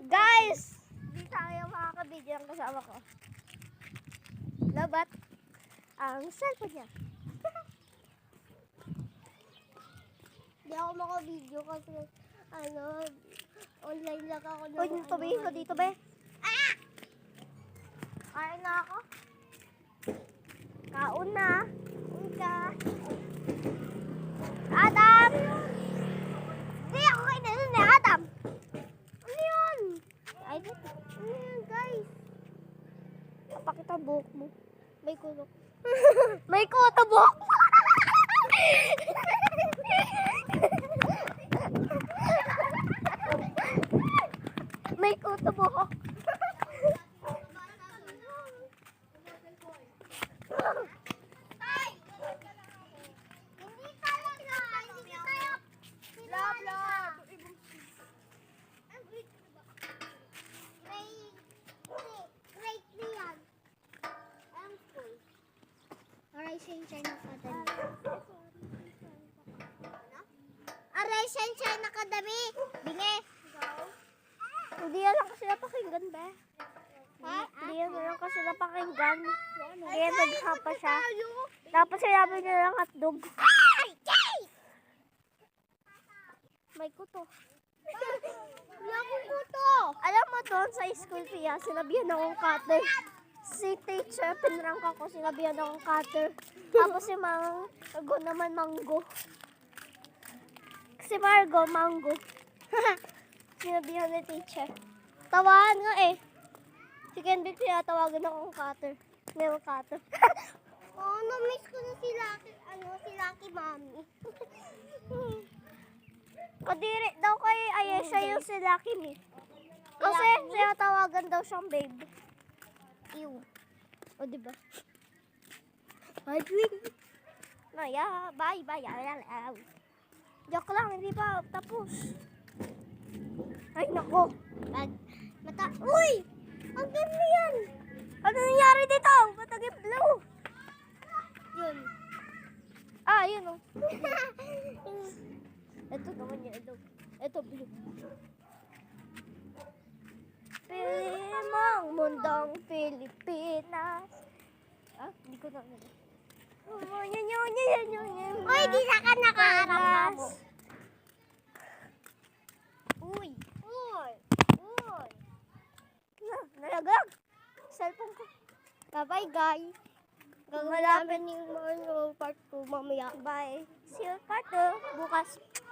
Guys! Di tayo makakabidyo ang kasama ko. Labat ang cellphone niya. Di ako makabidyo kasi online lang ako. Uy, tumihin ko dito, be. Ah! Kain na ako. Kaon na. Uy ka. Adam! Di ako kainin ni Adam. Ano yun? Ay, dito. Ano yun, guys? Papakita buhok mo. May kulok. May kuto buhok mo. May kuto buhok. Aray, Sunshine Academy. Bingi. Hindi yan lang kasi napakinggan, be. Ha? Hindi yan lang kasi napakinggan. Kaya naghapa siya. Tapos sinabi niya lang hotdog. May kuto. Wala akong kuto. Alam mo doon sa school, Pia, sinabihan akong cutter. Si teacher, pinrangka ko, sinabihan akong cutter. Tapos si Margo naman mango. Si Margo, mango. Sinabihan ni teacher. Tawahan nga eh. Si Kenvin, pinatawagan akong cutter. Nail cutter. Oh, na-miss ko na si Lucky Mami. Kadiri daw kay Ayesha yung si Lucky Me. Kasi sinatawagan daw siyang babe. Ew. O, diba? Bye, please. Maya, bye, bye. Joke lang, hindi pa tapos. Ay, nako. Uy! Ang ganda yan! Ano nangyari dito? Matagip blue. Yun. Ah, yun o. Ito naman yun. Ito blue. Pilimang mundang Pilipinas. Ah, hindi ko na nila. Uy, di na ka nakaharap mo. Uy. Nalaglag. Cellphone ko. Bye-bye, guys. Gagalapin yung part 2 mamaya. Bye. See you part 2 bukas.